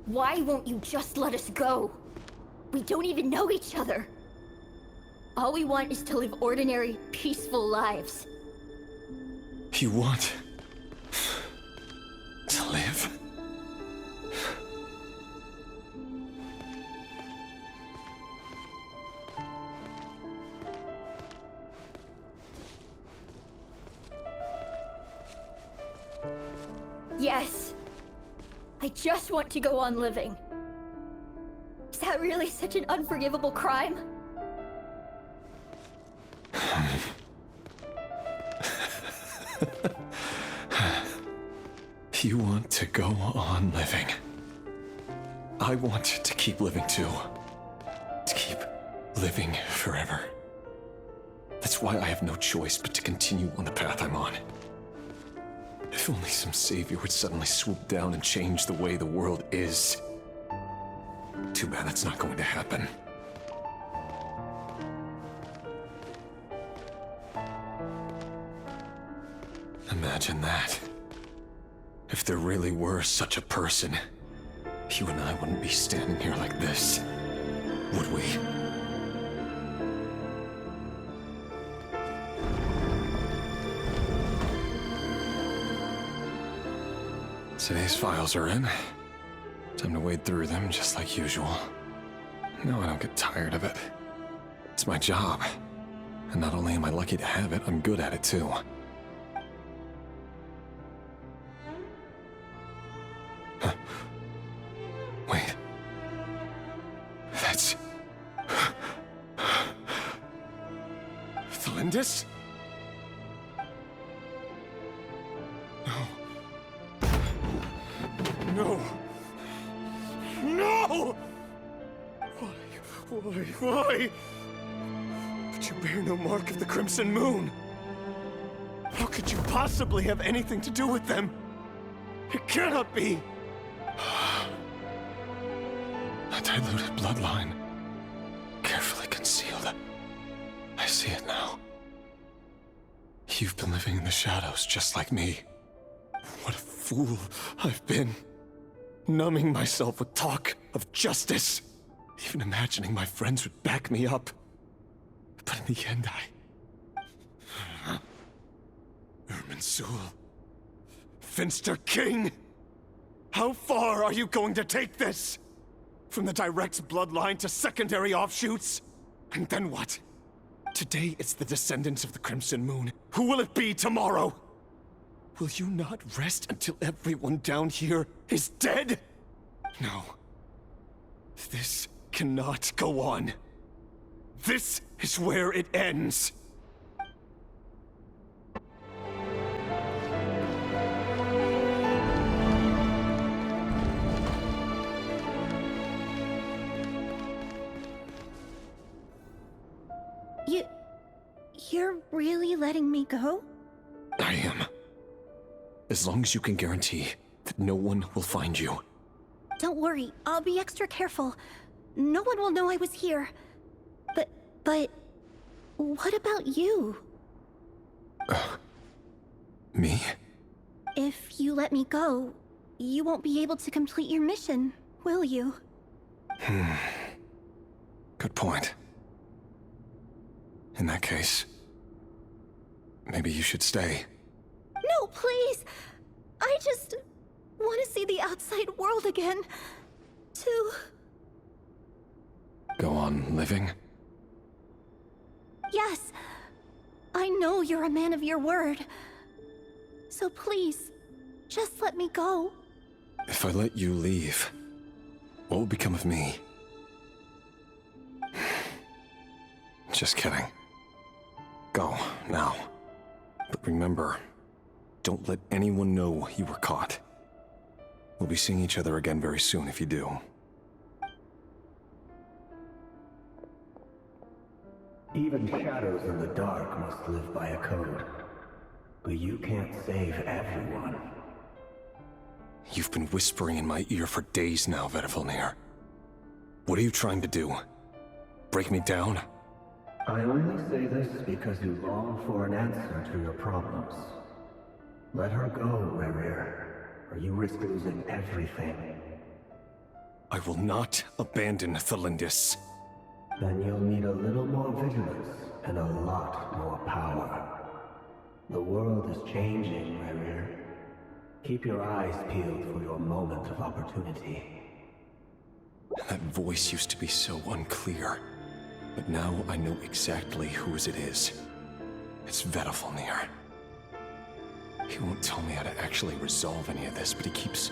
Why won't you just let us go? We don't even know each other. All we want is to live ordinary, peaceful lives. You want to live? Yes. I just want to go on living. Is that really such an unforgivable crime? You want to go on living. I want to keep living too. To keep living forever. That's why I have no choice but to continue on the path I'm on. If only some savior would suddenly swoop down and change the way the world is. Too bad that's not going to happen. Imagine that. If there really were such a person, you and I wouldn't be standing here like this, would we? Today's files are in. Time to wade through them just like usual. No, I don't get tired of it. It's my job. And not only am I lucky to have it, I'm good at it too. Huh. Wait. That's... Thalindis? No. No! Why? But you bear no mark of the Crimson Moon. How could you possibly have anything to do with them? It cannot be! A diluted bloodline. Carefully concealed. I see it now. You've been living in the shadows just like me. What a fool I've been. Numbing myself with talk of justice. Even imagining my friends would back me up. But in the end, Irminsul. Finster King! How far are you going to take this? From the direct bloodline to secondary offshoots? And then what? Today it's the descendants of the Crimson Moon. Who will it be tomorrow? Will you not rest until everyone down here is dead? No. This cannot go on. This is where it ends. You're really letting me go? I am. As long as you can guarantee that no one will find you. Don't worry, I'll be extra careful. No one will know I was here. But... what about you? Me? If you let me go, you won't be able to complete your mission, will you? Good point. In that case, maybe you should stay. No, please! I just want to see the outside world again. To... Go on living? Yes. I know you're a man of your word. So please, just let me go. If I let you leave, what will become of me? Just kidding. Go, now. But remember, don't let anyone know you were caught. We'll be seeing each other again very soon if you do. Even shadows in the dark must live by a code. But you can't save everyone. You've been whispering in my ear for days now, Vedivulnir. What are you trying to do? Break me down? I only say this because you long for an answer to your problems. Let her go, Rerir, or you risk losing everything. I will not abandon Thelindis. Then you'll need a little more vigilance and a lot more power. The world is changing, Rerir. Keep your eyes peeled for your moment of opportunity. That voice used to be so unclear, but now I know exactly whose it is. It's Vedalfnir. He won't tell me how to actually resolve any of this, but he keeps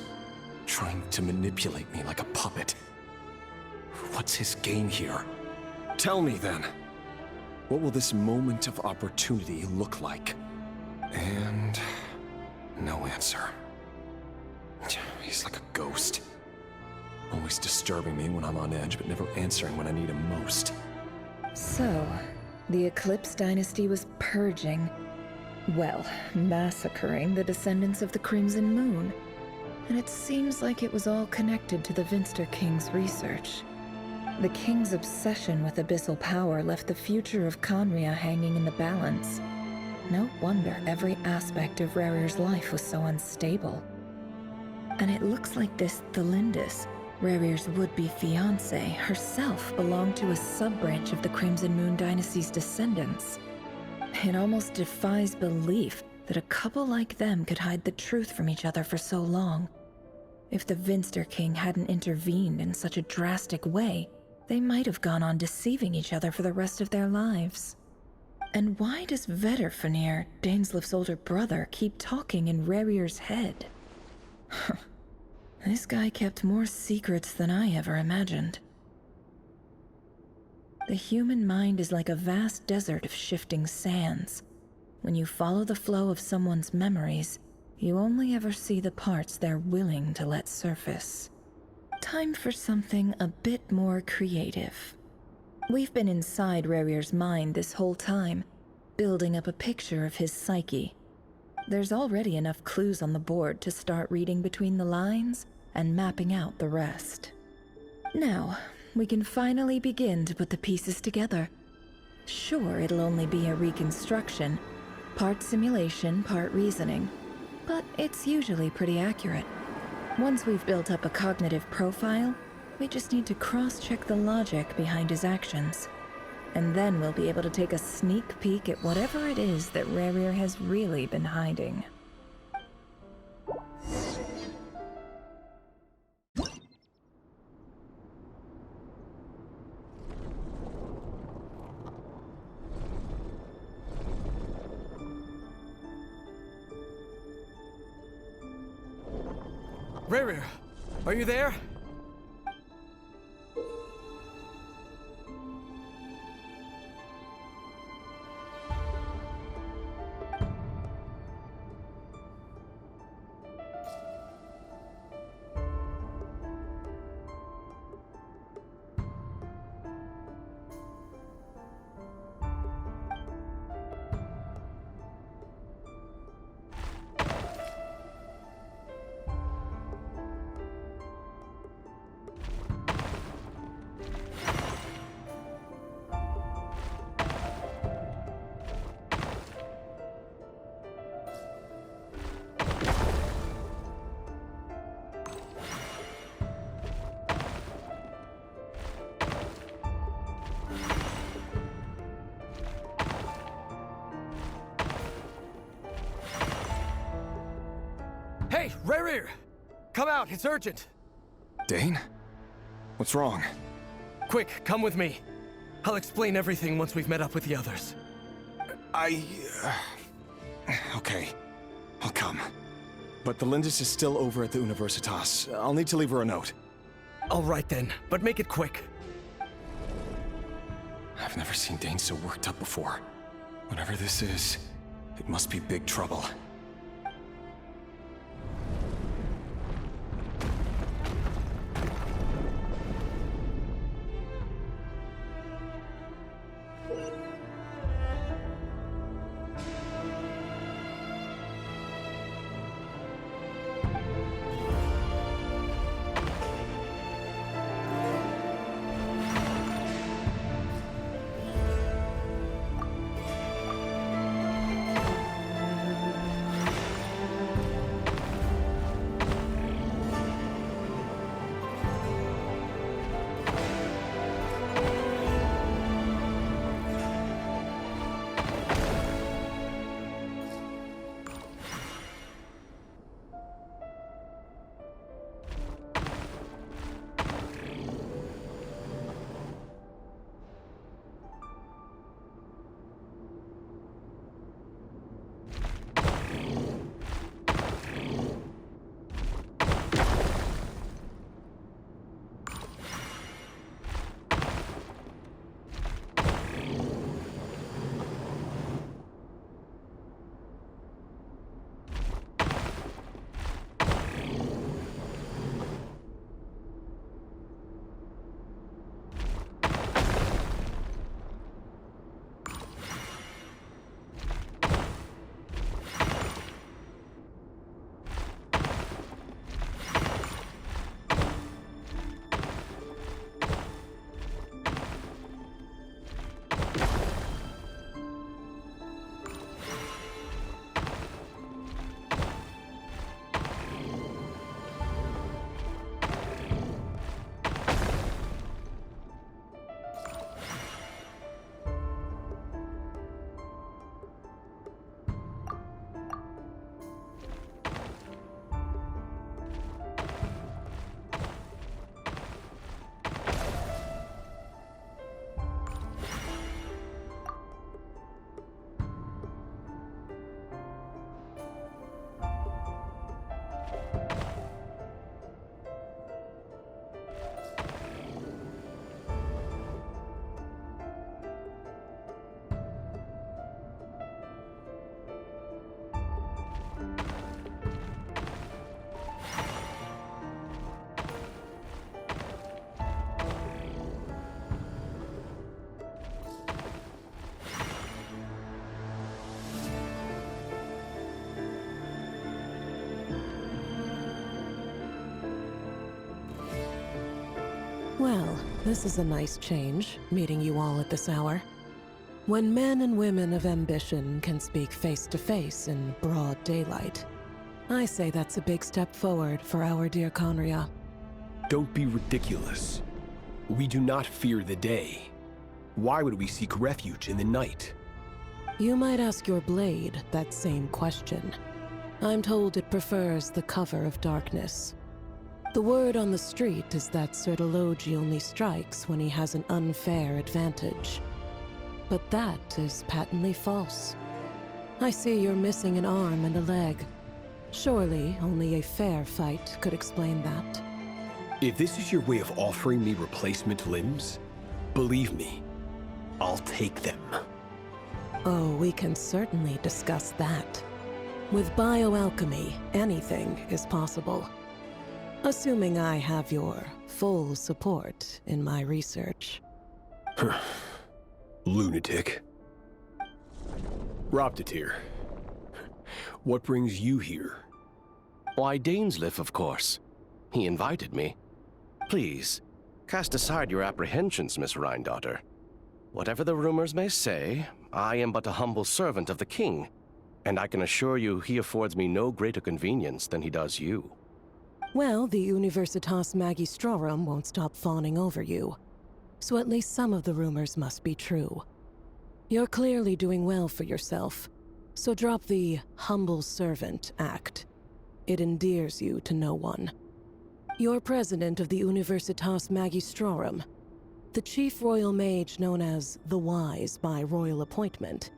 trying to manipulate me like a puppet. What's his game here? Tell me then. What will this moment of opportunity look like? And no answer. He's like a ghost. Always disturbing me when I'm on edge, but never answering when I need him most. So, the Eclipse Dynasty was purging, well, massacring the descendants of the Crimson Moon. And it seems like it was all connected to the Vinster King's research. The King's obsession with abyssal power left the future of Khaenri'ah hanging in the balance. No wonder every aspect of Rerir's life was so unstable. And it looks like this Thelindis, Rerir's would-be fiancée, herself belonged to a sub-branch of the Crimson Moon Dynasty's descendants. It almost defies belief that a couple like them could hide the truth from each other for so long. If the Vinster King hadn't intervened in such a drastic way, they might have gone on deceiving each other for the rest of their lives. And why does Vedalfnir, Daneslif's older brother, keep talking in Rerir's head? This guy kept more secrets than I ever imagined. The human mind is like a vast desert of shifting sands. When you follow the flow of someone's memories, you only ever see the parts they're willing to let surface. Time for something a bit more creative. We've been inside Rerir's mind this whole time, building up a picture of his psyche. There's already enough clues on the board to start reading between the lines and mapping out the rest. Now, we can finally begin to put the pieces together. Sure, it'll only be a reconstruction, part simulation, part reasoning, but it's usually pretty accurate. Once we've built up a cognitive profile, we just need to cross-check the logic behind his actions. And then we'll be able to take a sneak peek at whatever it is that Rerir has really been hiding. Rerir, are you there? Hey, Rerir! Come out, it's urgent! Dane? What's wrong? Quick, come with me. I'll explain everything once we've met up with the others. Okay. I'll come. But the Lindis is still over at the Universitas. I'll need to leave her a note. All right then, but make it quick. I've never seen Dane so worked up before. Whatever this is, it must be big trouble. Well, this is a nice change, meeting you all at this hour. When men and women of ambition can speak face to face in broad daylight, I say that's a big step forward for our dear Conria. Don't be ridiculous. We do not fear the day. Why would we seek refuge in the night? You might ask your blade that same question. I'm told it prefers the cover of darkness. The word on the street is that Sertologi only strikes when he has an unfair advantage. But that is patently false. I see you're missing an arm and a leg. Surely only a fair fight could explain that. If this is your way of offering me replacement limbs, believe me, I'll take them. Oh, we can certainly discuss that. With bioalchemy, anything is possible. Assuming I have your full support in my research. Lunatic. Roptatir, what brings you here? Why, Dainsleif, of course. He invited me. Please, cast aside your apprehensions, Miss Rhindaughter. Whatever the rumors may say, I am but a humble servant of the king, and I can assure you he affords me no greater convenience than he does you. Well, the Universitas Magistrorum won't stop fawning over you, so at least some of the rumors must be true. You're clearly doing well for yourself, so drop the humble servant act. It endears you to no one. You're president of the Universitas Magistrorum, the chief royal mage known as the Wise by royal appointment,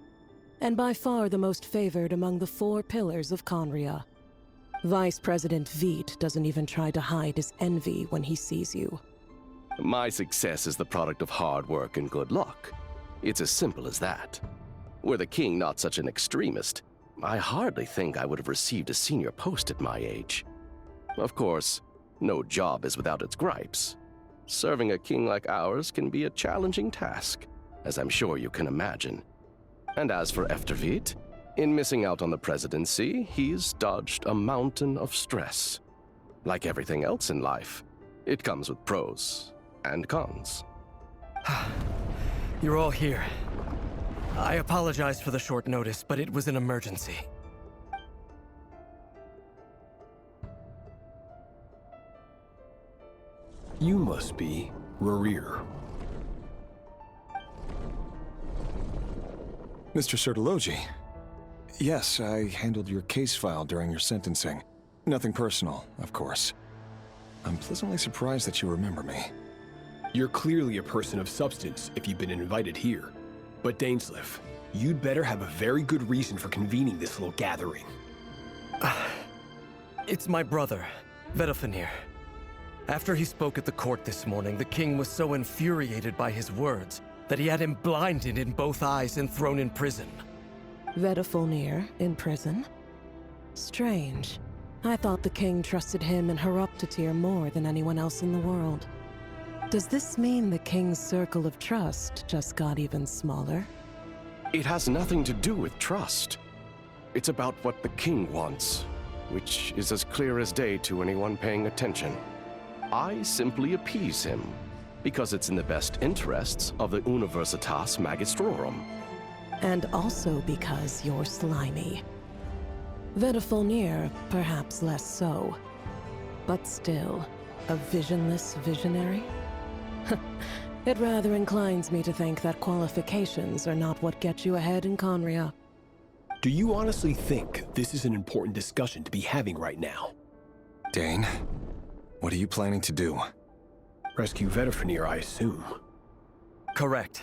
and by far the most favored among the 4 pillars of Conria. Vice President Veit doesn't even try to hide his envy when he sees you. My success is the product of hard work and good luck. It's as simple as that. Were the king not such an extremist, I hardly think I would have received a senior post at my age. Of course, no job is without its gripes. Serving a king like ours can be a challenging task, as I'm sure you can imagine. And as for Efterveit, in missing out on the presidency, he's dodged a mountain of stress. Like everything else in life, it comes with pros and cons. You're all here. I apologize for the short notice, but it was an emergency. You must be Rerir. Mr. Sertologi. Yes, I handled your case file during your sentencing. Nothing personal, of course. I'm pleasantly surprised that you remember me. You're clearly a person of substance if you've been invited here. But Dainsleif, you'd better have a very good reason for convening this little gathering. It's my brother, Vedofenir. After he spoke at the court this morning, the king was so infuriated by his words that he had him blinded in both eyes and thrown in prison. Vedofenir in prison? Strange. I thought the king trusted him and Roptatir more than anyone else in the world. Does this mean the king's circle of trust just got even smaller? It has nothing to do with trust. It's about what the king wants, which is as clear as day to anyone paying attention. I simply appease him, because it's in the best interests of the Universitas Magistrorum. And also because you're slimy. Vedofenir, perhaps less so. But still, a visionless visionary? It rather inclines me to think that qualifications are not what get you ahead in Conria. Do you honestly think this is an important discussion to be having right now? Dane, what are you planning to do? Rescue Vedofenir, I assume. Correct.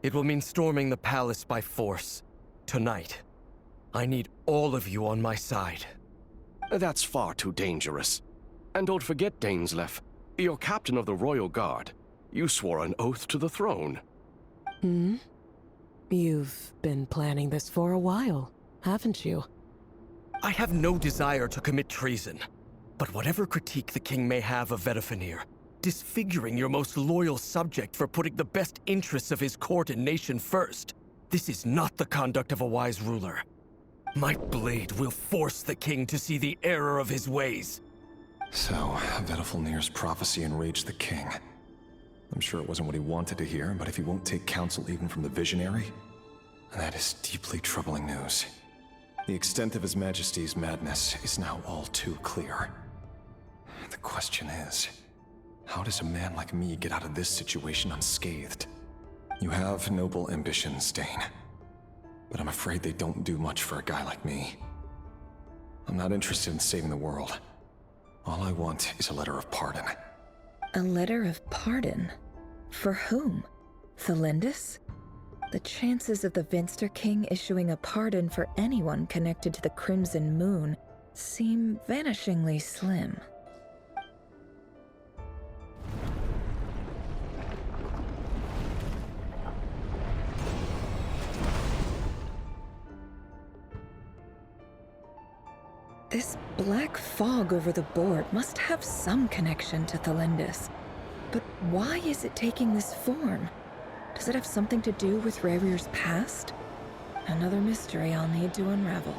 It will mean storming the palace by force. Tonight. I need all of you on my side. That's far too dangerous. And don't forget, Dainsleif, you're captain of the Royal Guard. You swore an oath to the throne. Hmm? You've been planning this for a while, haven't you? I have no desire to commit treason. But whatever critique the king may have of Vedofenir, disfiguring your most loyal subject for putting the best interests of his court and nation first, this is not the conduct of a wise ruler. My blade will force the king to see the error of his ways. So, Vedofenir's prophecy enraged the king. I'm sure it wasn't what he wanted to hear, but if he won't take counsel even from the Visionary, that is deeply troubling news. The extent of His Majesty's madness is now all too clear. The question is, how does a man like me get out of this situation unscathed? You have noble ambitions, Dane, but I'm afraid they don't do much for a guy like me. I'm not interested in saving the world. All I want is a letter of pardon. A letter of pardon? For whom? Thelindis? The chances of the Vinster King issuing a pardon for anyone connected to the Crimson Moon seem vanishingly slim. This black fog over the board must have some connection to Thelindis. But why is it taking this form? Does it have something to do with Rerir's past? Another mystery I'll need to unravel.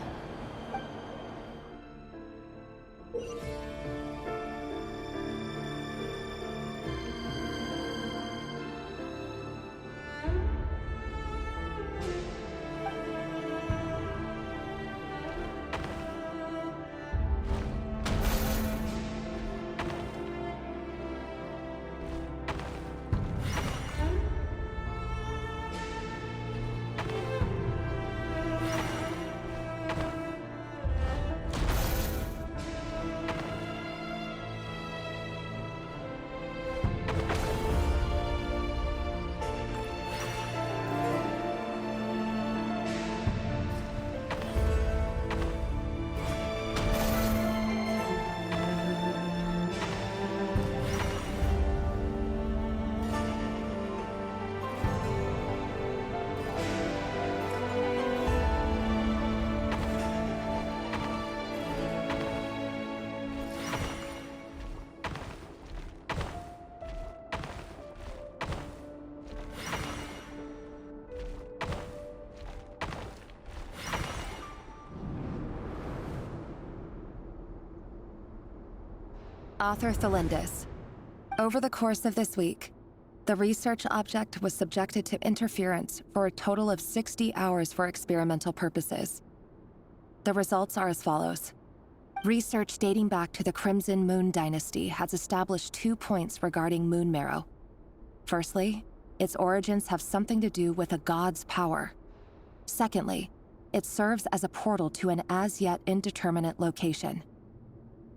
Author Thelindis. Over the course of this week, the research object was subjected to interference for a total of 60 hours for experimental purposes. The results are as follows. Research dating back to the Crimson Moon Dynasty has established 2 points regarding moon marrow. Firstly, its origins have something to do with a god's power. Secondly, it serves as a portal to an as-yet indeterminate location.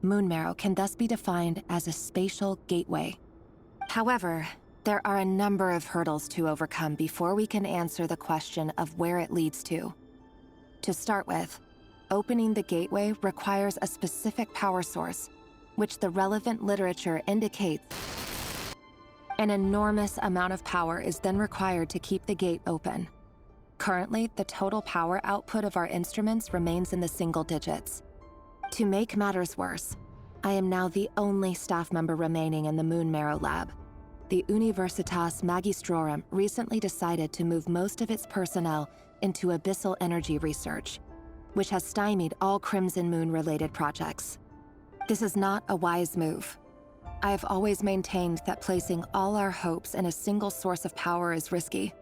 Moon marrow can thus be defined as a spatial gateway. However, there are a number of hurdles to overcome before we can answer the question of where it leads to. To start with, opening the gateway requires a specific power source, which the relevant literature indicates. An enormous amount of power is then required to keep the gate open. Currently, the total power output of our instruments remains in the single digits. To make matters worse, I am now the only staff member remaining in the Moon Marrow lab. The Universitas Magistrorum recently decided to move most of its personnel into abyssal energy research, which has stymied all Crimson Moon-related projects. This is not a wise move. I have always maintained that placing all our hopes in a single source of power is risky,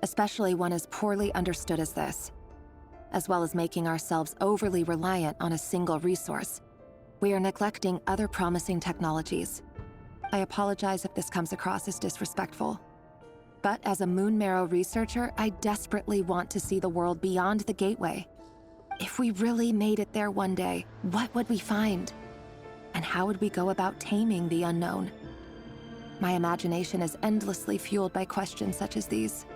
especially one as poorly understood as this. As well as making ourselves overly reliant on a single resource, we are neglecting other promising technologies. I apologize if this comes across as disrespectful. But as a Moon Marrow researcher, I desperately want to see the world beyond the gateway. If we really made it there one day, what would we find? And how would we go about taming the unknown? My imagination is endlessly fueled by questions such as these.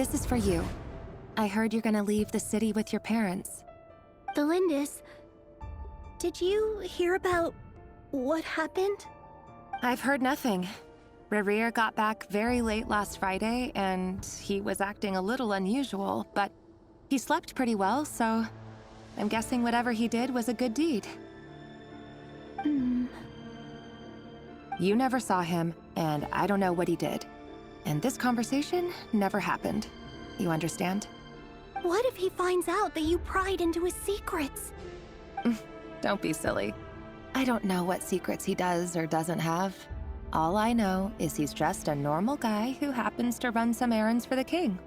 This is for you. I heard you're gonna leave the city with your parents. The Lindis. Did you hear about what happened? I've heard nothing. Rerir got back very late last Friday, and he was acting a little unusual, but he slept pretty well, so I'm guessing whatever he did was a good deed. You never saw him, and I don't know what he did. And this conversation never happened. You understand? What if he finds out that you pried into his secrets? Don't be silly. I don't know what secrets he does or doesn't have. All I know is he's just a normal guy who happens to run some errands for the king.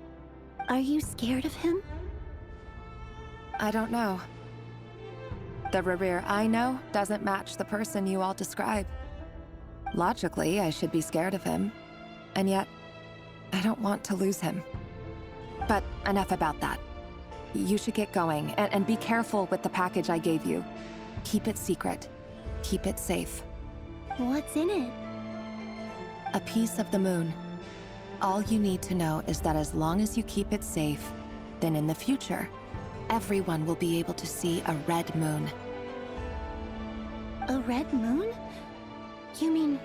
Are you scared of him? I don't know. The Rerir I know doesn't match the person you all describe. Logically, I should be scared of him. And yet, I don't want to lose him. But enough about that. You should get going, and be careful with the package I gave you. Keep it secret. Keep it safe. What's in it? A piece of the moon. All you need to know is that as long as you keep it safe, then in the future, everyone will be able to see a red moon. A red moon? You mean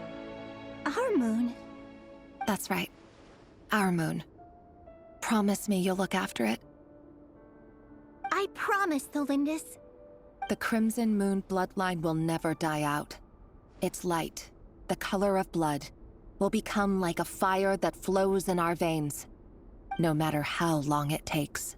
our moon? That's right. Our moon. Promise me you'll look after it. I promise, the Lindis. The Crimson Moon bloodline will never die out. Its light, the color of blood, will become like a fire that flows in our veins, no matter how long it takes.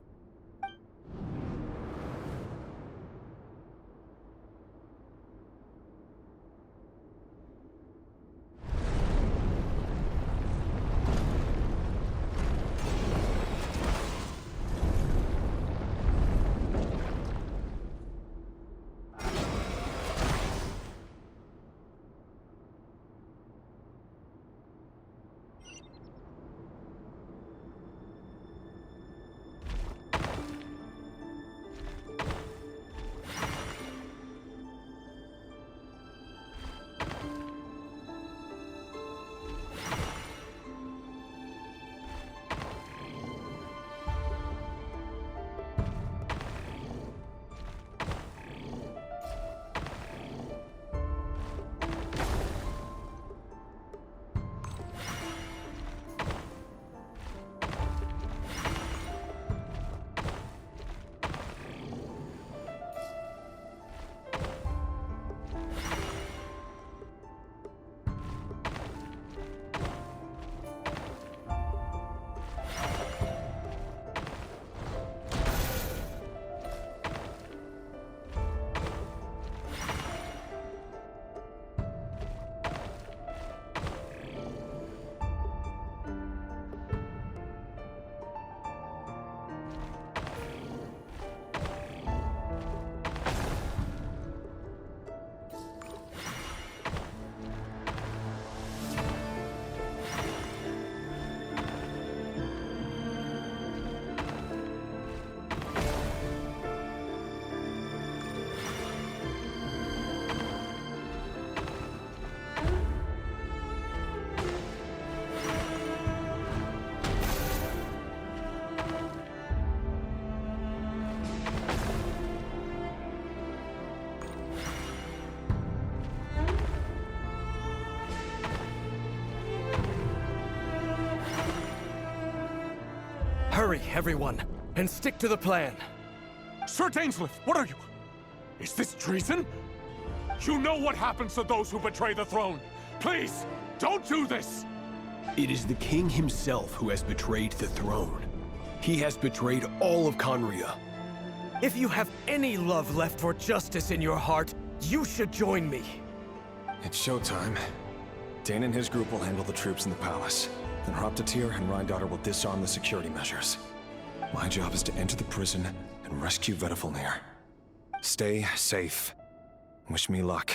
Hurry, everyone, and stick to the plan. Sir Dainsleif, what are you? Is this treason? You know what happens to those who betray the throne. Please, don't do this! It is the king himself who has betrayed the throne. He has betrayed all of Conria. If you have any love left for justice in your heart, you should join me. It's showtime. Dane and his group will handle the troops in the palace. Then Hraptatir and Rheingoddar will disarm the security measures. My job is to enter the prison and rescue Vedifalnir. Stay safe. Wish me luck.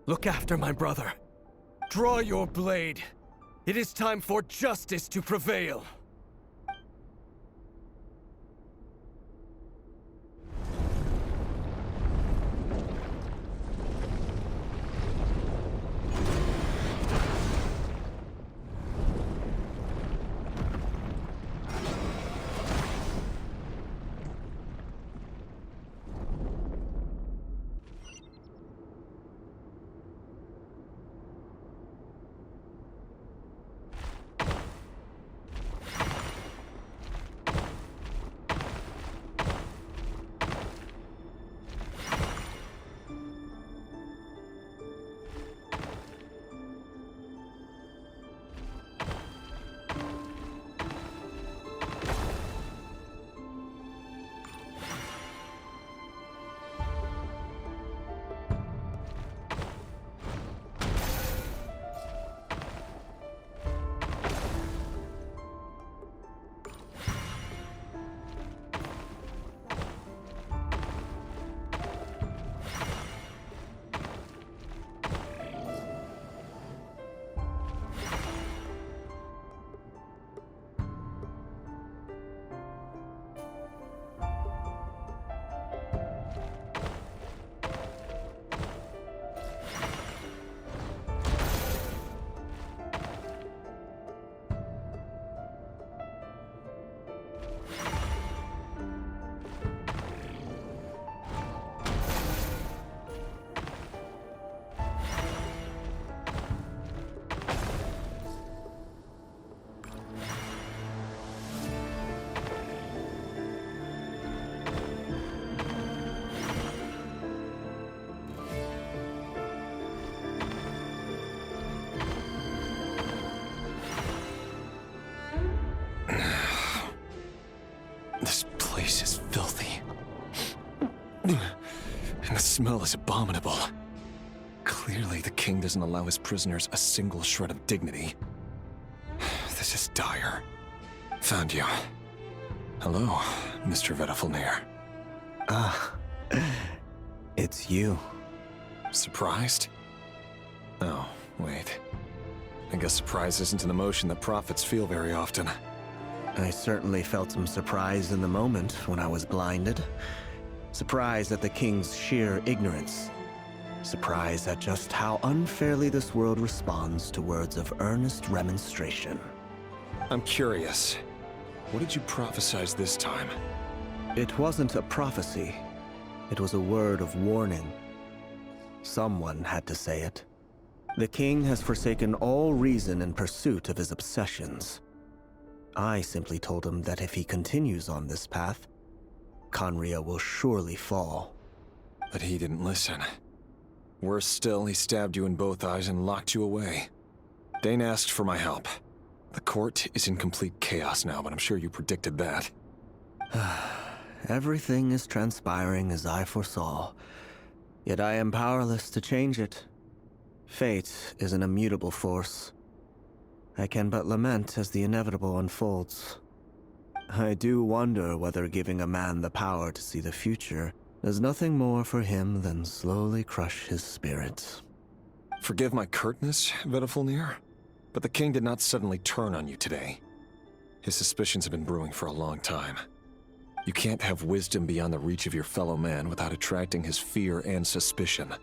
Look after my brother. Draw your blade. It is time for justice to prevail. This place is filthy. And the smell is abominable. Clearly, the king doesn't allow his prisoners a single shred of dignity. This is dire. Found you. Hello, Mr. Vedafilnir. Ah, it's you. Surprised? Oh, wait. I guess surprise isn't an emotion that prophets feel very often. I certainly felt some surprise in the moment when I was blinded. Surprise at the king's sheer ignorance. Surprise at just how unfairly this world responds to words of earnest remonstration. I'm curious. What did you prophesize this time? It wasn't a prophecy. It was a word of warning. Someone had to say it. The king has forsaken all reason in pursuit of his obsessions. I simply told him that if he continues on this path, Khaenri'ah will surely fall. But he didn't listen. Worse still, he stabbed you in both eyes and locked you away. Dane asked for my help. The court is in complete chaos now, but I'm sure you predicted that. Everything is transpiring as I foresaw, yet I am powerless to change it. Fate is an immutable force. I can but lament as the inevitable unfolds. I do wonder whether giving a man the power to see the future does nothing more for him than slowly crush his spirit. Forgive my curtness, Vedafilnir, but the king did not suddenly turn on you today. His suspicions have been brewing for a long time. You can't have wisdom beyond the reach of your fellow man without attracting his fear and suspicion.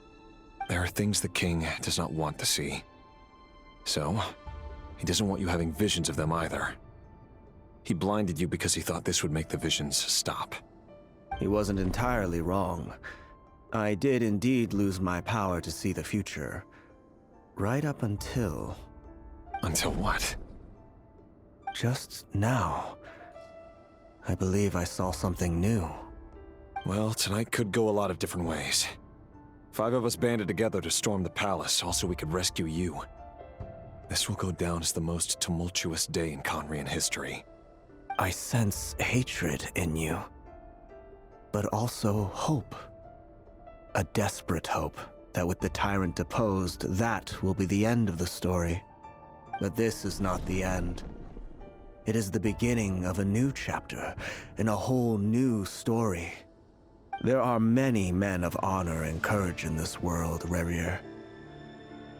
There are things the king does not want to see. So, he doesn't want you having visions of them either. He blinded you because he thought this would make the visions stop. He wasn't entirely wrong. I did indeed lose my power to see the future. Right up until... Until what? Just now. I believe I saw something new. Well, tonight could go a lot of different ways. 5 of us banded together to storm the palace, also we could rescue you. This will go down as the most tumultuous day in Khaenri'ah history. I sense hatred in you. But also hope. A desperate hope that with the tyrant deposed, that will be the end of the story. But this is not the end. It is the beginning of a new chapter, in a whole new story. There are many men of honor and courage in this world, Rerir.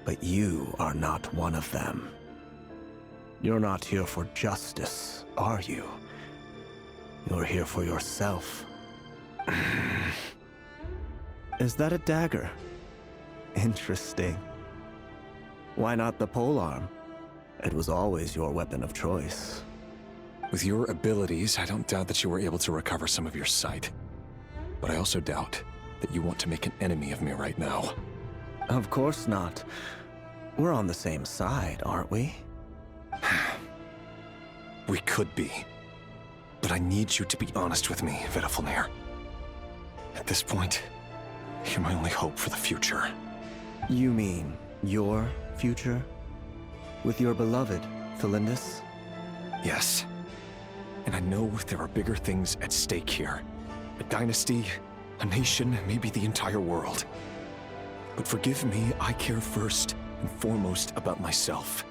But you are not one of them. You're not here for justice, are you? You're here for yourself. Is that a dagger? Interesting. Why not the polearm? It was always your weapon of choice. With your abilities, I don't doubt that you were able to recover some of your sight. But I also doubt that you want to make an enemy of me right now. Of course not. We're on the same side, aren't we? We could be. But I need you to be honest with me, Vedafilnir. At this point, you're my only hope for the future. You mean your future? With your beloved, Thelindis? Yes. And I know there are bigger things at stake here. A dynasty, a nation, maybe the entire world. But forgive me, I care first and foremost about myself.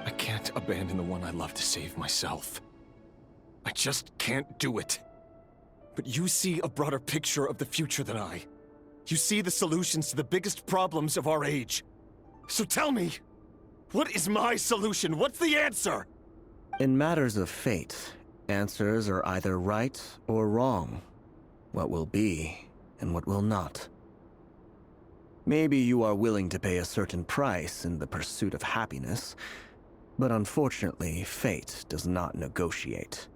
I can't abandon the one I love to save myself. I just can't do it. But you see a broader picture of the future than I. You see the solutions to the biggest problems of our age. So tell me, what is my solution? What's the answer? In matters of fate, answers are either right or wrong. What will be, and what will not. Maybe you are willing to pay a certain price in the pursuit of happiness, but unfortunately, fate does not negotiate.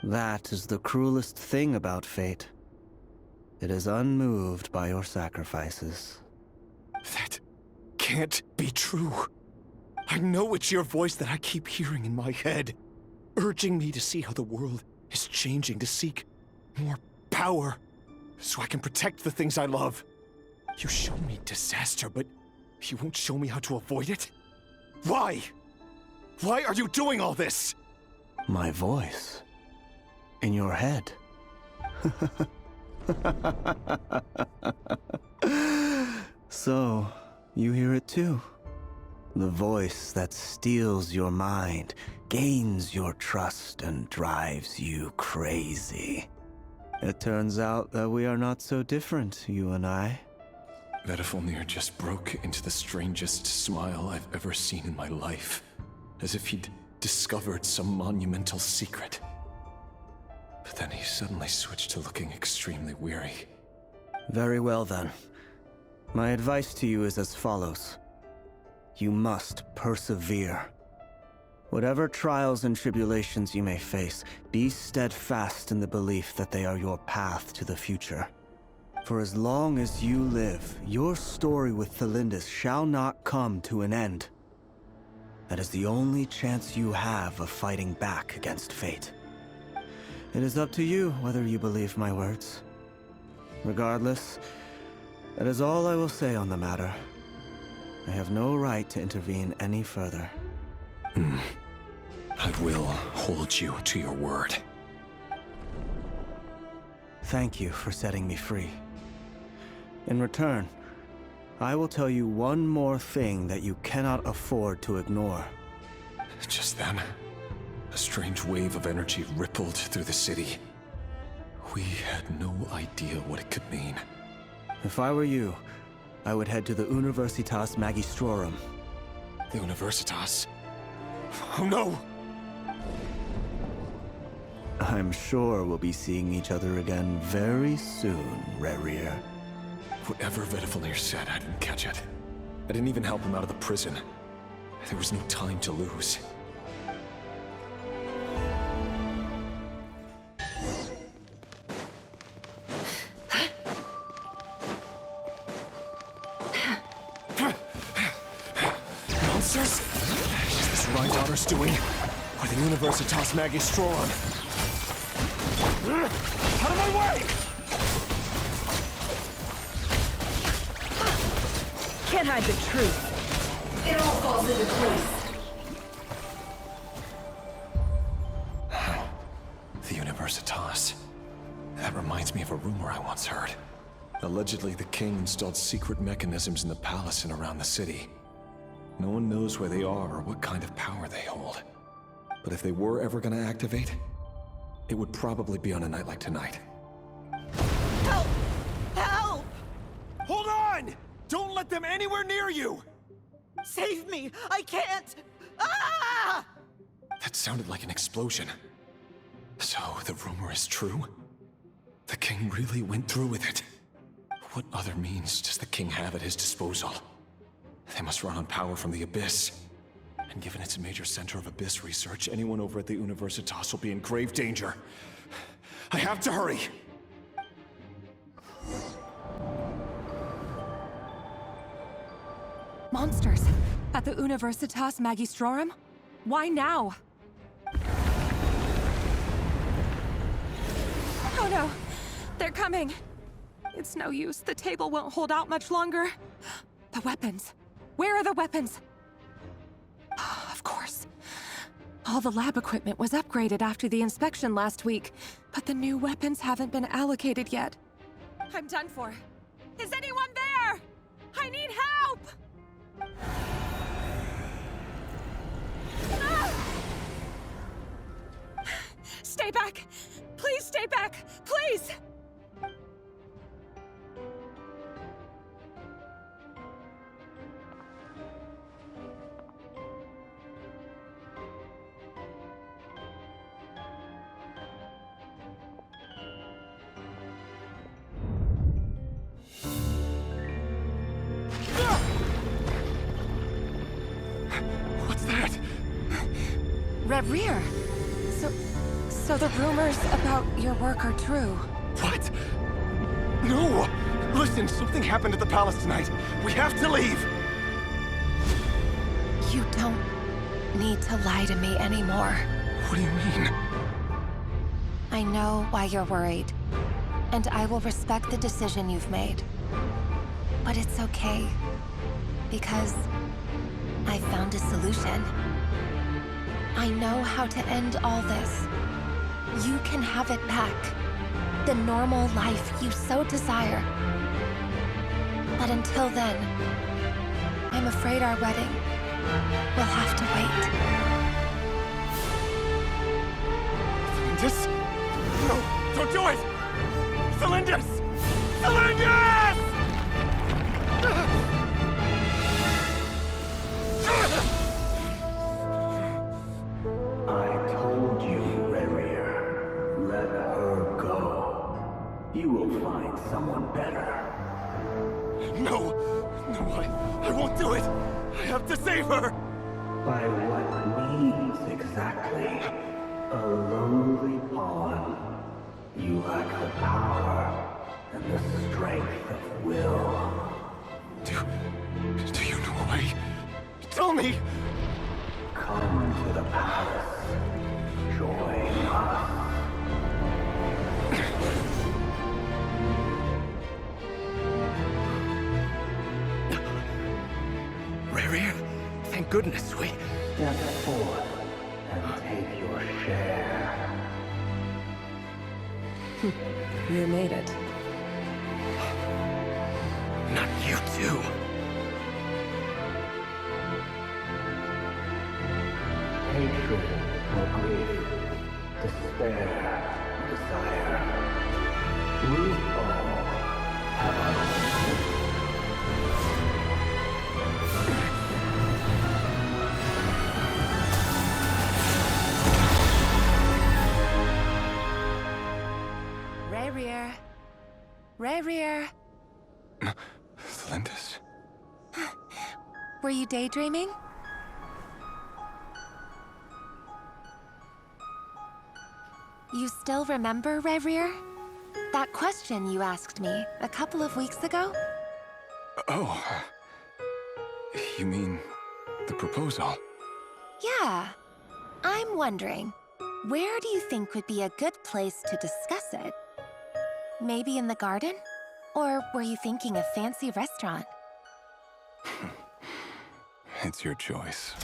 That is the cruelest thing about fate. It is unmoved by your sacrifices. That can't be true. I know it's your voice that I keep hearing in my head, urging me to see how the world is changing, to seek more power, so I can protect the things I love. You show me disaster, but you won't show me how to avoid it? Why? Why are you doing all this? My voice. in your head. So, you hear it too? The voice that steals your mind, gains your trust, and drives you crazy. It turns out that we are not so different, you and I. Vedifalnir just broke into the strangest smile I've ever seen in my life, as if he'd discovered some monumental secret. But then he suddenly switched to looking extremely weary. Very well then. My advice to you is as follows. You must persevere. Whatever trials and tribulations you may face, be steadfast in the belief that they are your path to the future. For as long as you live, your story with Thelindis shall not come to an end. That is the only chance you have of fighting back against fate. It is up to you whether you believe my words. Regardless, that is all I will say on the matter. I have no right to intervene any further. I will hold you to your word. Thank you for setting me free. In return, I will tell you one more thing that you cannot afford to ignore. Just then, a strange wave of energy rippled through the city. We had no idea what it could mean. If I were you, I would head to the Universitas Magistrorum. The Universitas? Oh no! I'm sure we'll be seeing each other again very soon, Rerir. Whatever Vedifalnir said, I didn't catch it. I didn't even help him out of the prison. There was no time to lose. Monsters? Is this Rhindaughter's doing? Or the Universitas Magistrorum? Out of my way! Can't hide the truth. It all falls into place. The Universitas. That reminds me of a rumor I once heard. Allegedly, the king installed secret mechanisms in the palace and around the city. No one knows where they are or what kind of power they hold. But if they were ever gonna activate, it would probably be on a night like tonight. Help! Help! Hold on! Don't let them anywhere near you! Save me! I can't! Ah! That sounded like an explosion. So, the rumor is true? The king really went through with it? What other means does the king have at his disposal? They must run on power from the Abyss. And given it's a major center of Abyss research, anyone over at the Universitas will be in grave danger. I have to hurry! Monsters! At the Universitas Magistrorum? Why now? Oh no! They're coming! It's no use. The table won't hold out much longer. The weapons. Where are the weapons? Of course. All the lab equipment was upgraded after the inspection last week, but the new weapons haven't been allocated yet. I'm done for. Is anyone there? I need help! Ah! Stay back! Please stay back! Please! What's that? Rerir! So the rumors about your work are true. What? No! Listen, something happened at the palace tonight. We have to leave! You don't need to lie to me anymore. What do you mean? I know why you're worried, and I will respect the decision you've made. But it's okay, because I found a solution. I know how to end all this. you can have it back. The normal life you so desire. But until then, I'm afraid our wedding will have to wait. Celindus? No, don't do it! Celindus! Celindus! I told you, Rerir. Let her go. You will find someone better. No! No, I won't do it! I have to save her! By what means exactly? A lowly pawn. You lack the power and the strength of will. Do you know a way? Tell me! Come to the palace. Join us. Rerir, thank goodness we... Step forth and take your share. You made it. Not you too. Hatred or grief, despair or desire. We all have our own. Rerir. Rerir. Celindus? Were you daydreaming? You still remember, Rerir? That question you asked me a couple of weeks ago? Oh. You mean the proposal? Yeah. I'm wondering, where do you think would be a good place to discuss it? Maybe in the garden? Or were you thinking a fancy restaurant? It's your choice.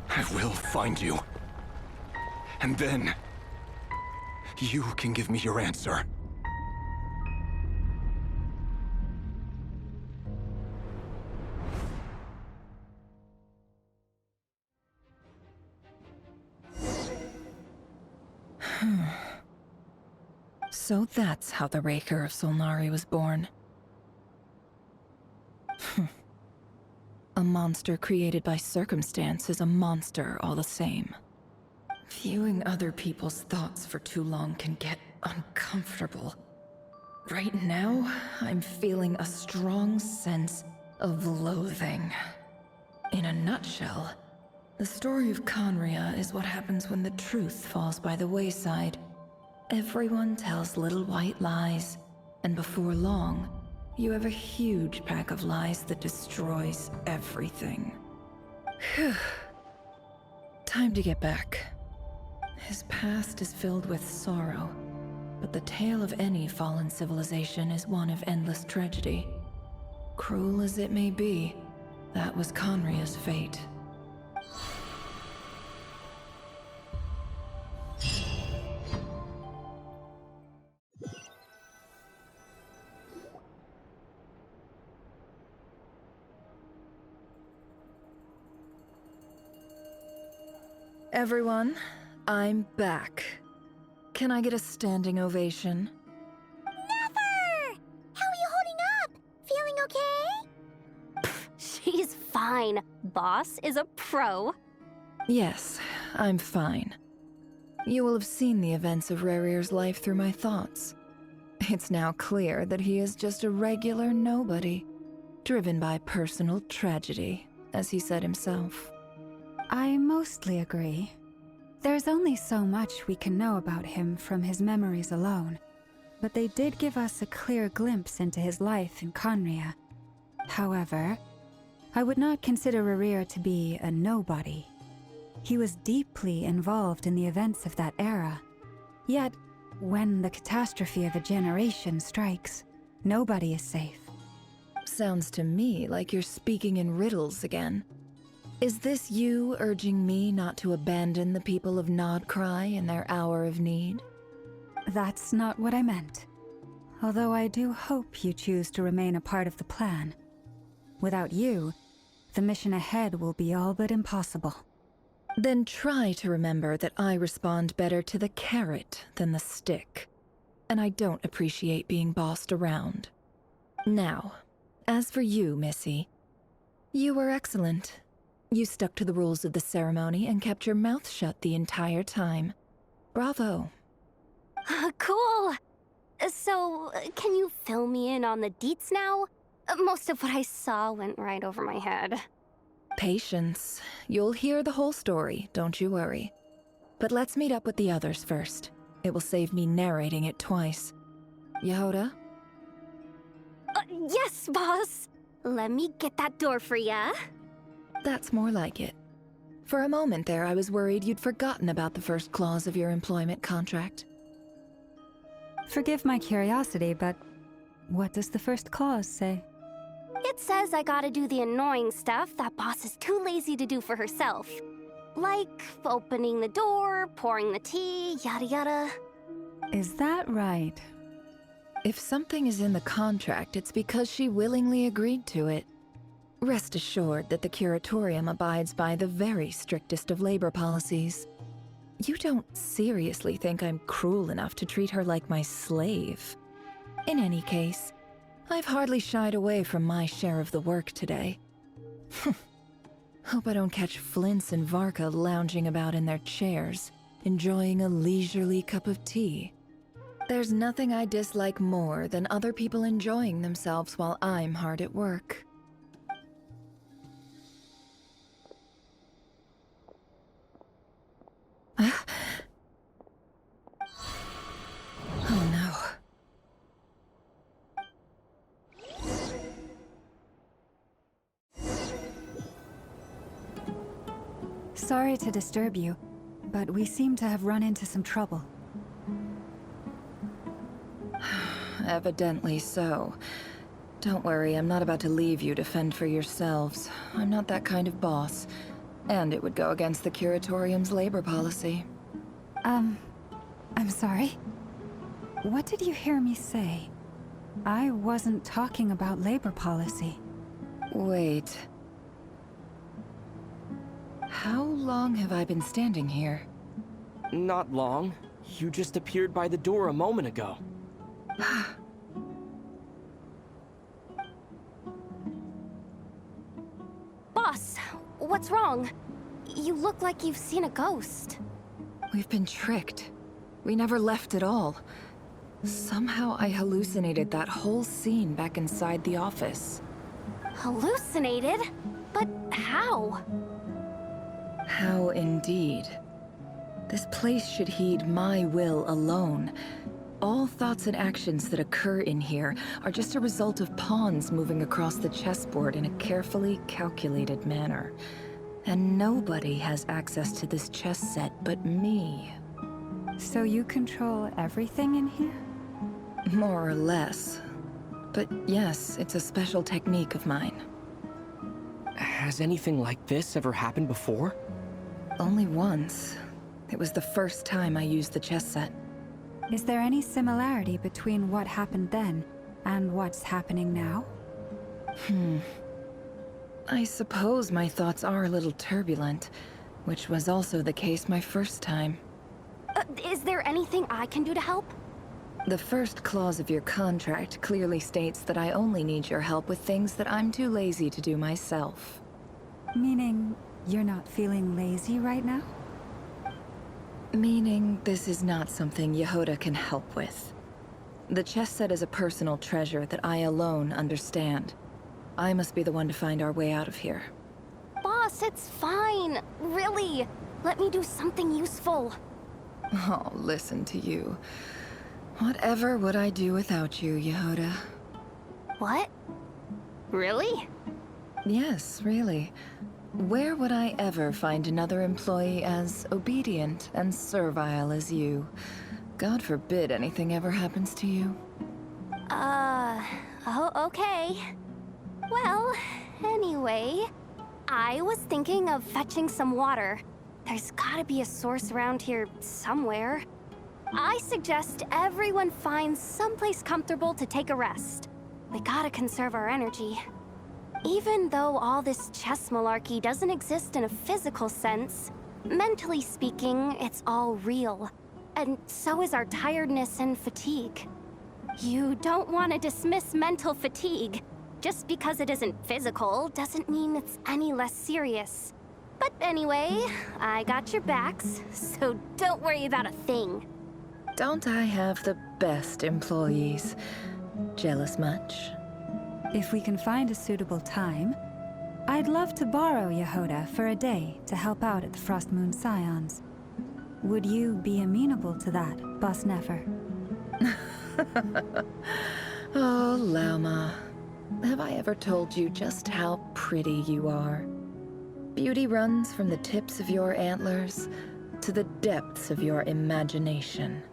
I will find you. And then... you can give me your answer. So that's how the Raker of Solnari was born. A monster created by circumstance is a monster all the same. Viewing other people's thoughts for too long can get uncomfortable. Right now, I'm feeling a strong sense of loathing. In a nutshell, the story of Conria is what happens when the truth falls by the wayside. Everyone tells little white lies, and before long, you have a huge pack of lies that destroys everything. Whew. Time to get back. His past is filled with sorrow, but the tale of any fallen civilization is one of endless tragedy. Cruel as it may be, that was Conria's fate. Everyone, I'm back. Can I get a standing ovation? Never! How are you holding up? Feeling okay? She's fine. Boss is a pro. Yes, I'm fine. You will have seen the events of Rerir's life through my thoughts. It's now clear that he is just a regular nobody, driven by personal tragedy, as he said himself. I mostly agree. There's only so much we can know about him from his memories alone, but they did give us a clear glimpse into his life in Conria. However, I would not consider Rerir to be a nobody. He was deeply involved in the events of that era. Yet, when the catastrophe of a generation strikes, nobody is safe. Sounds to me like you're speaking in riddles again. Is this you urging me not to abandon the people of Nod-Krai in their hour of need? That's not what I meant. Although I do hope you choose to remain a part of the plan. Without you, the mission ahead will be all but impossible. Then try to remember that I respond better to the carrot than the stick. And I don't appreciate being bossed around. Now, as for you, Missy, you were excellent. You stuck to the rules of the ceremony and kept your mouth shut the entire time. Bravo. Cool! So, can you fill me in on the deets now? Most of what I saw went right over my head. Patience. You'll hear the whole story, don't you worry. But let's meet up with the others first. It will save me narrating it twice. Yehoda? Yes, boss! Let me get that door for ya. That's more like it. For a moment there, I was worried you'd forgotten about the first clause of your employment contract. Forgive my curiosity, but what does the first clause say? It says I gotta do the annoying stuff that boss is too lazy to do for herself. Like opening the door, pouring the tea, yada yada. Is that right? If something is in the contract, it's because she willingly agreed to it. Rest assured that the Curatorium abides by the very strictest of labor policies. You don't seriously think I'm cruel enough to treat her like my slave? In any case, I've hardly shied away from my share of the work today. Hope I don't catch Flintz and Varka lounging about in their chairs, enjoying a leisurely cup of tea. There's nothing I dislike more than other people enjoying themselves while I'm hard at work. Oh no. Sorry to disturb you, but we seem to have run into some trouble. Evidently so. Don't worry, I'm not about to leave you to fend for yourselves. I'm not that kind of boss. And it would go against the Curatorium's labor policy. I'm sorry? What did you hear me say? I wasn't talking about labor policy. Wait. How long have I been standing here? Not long. You just appeared by the door a moment ago. Boss, what's wrong? You look like you've seen a ghost. We've been tricked. We never left at all. Somehow I hallucinated that whole scene back inside the office. Hallucinated? But how? How indeed. This place should heed my will alone. All thoughts and actions that occur in here are just a result of pawns moving across the chessboard in a carefully calculated manner. And nobody has access to this chess set but me. So you control everything in here? More or less. But yes, it's a special technique of mine. Has anything like this ever happened before? Only once. It was the first time I used the chess set. Is there any similarity between what happened then and what's happening now? I suppose my thoughts are a little turbulent, which was also the case my first time. Is there anything I can do to help? The first clause of your contract clearly states that I only need your help with things that I'm too lazy to do myself. Meaning, You're not feeling lazy right now? Meaning this is not something Yehoda can help with. The chess set is a personal treasure that I alone understand. I must be the one to find our way out of here. Boss, it's fine. Really. Let me do something useful. Oh, listen to you. Whatever would I do without you, Yehoda? What? Really? Yes, really. Where would I ever find another employee as obedient and servile as you? God forbid anything ever happens to you. Oh, okay. Well, anyway, I was thinking of fetching some water. There's gotta be a source around here somewhere. I suggest everyone finds someplace comfortable to take a rest. We gotta conserve our energy. Even though all this chess malarkey doesn't exist in a physical sense, mentally speaking, it's all real. And so is our tiredness and fatigue. You don't want to dismiss mental fatigue. Just because it isn't physical doesn't mean it's any less serious. But anyway, I got your backs, so don't worry about a thing. Don't I have the best employees? Jealous much? If we can find a suitable time, I'd love to borrow Yehoda for a day to help out at the Frost Moon Scions. Would you be amenable to that, Boss Nefer? Oh, Lauma. Have I ever told you just how pretty you are? Beauty runs from the tips of your antlers to the depths of your imagination.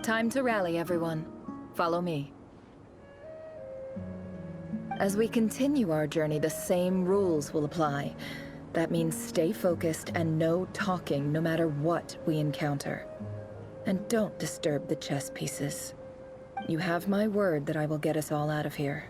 Time to rally, everyone. Follow me. As we continue our journey, the same rules will apply. That means stay focused and no talking no matter what we encounter. And don't disturb the chess pieces. You have my word that I will get us all out of here.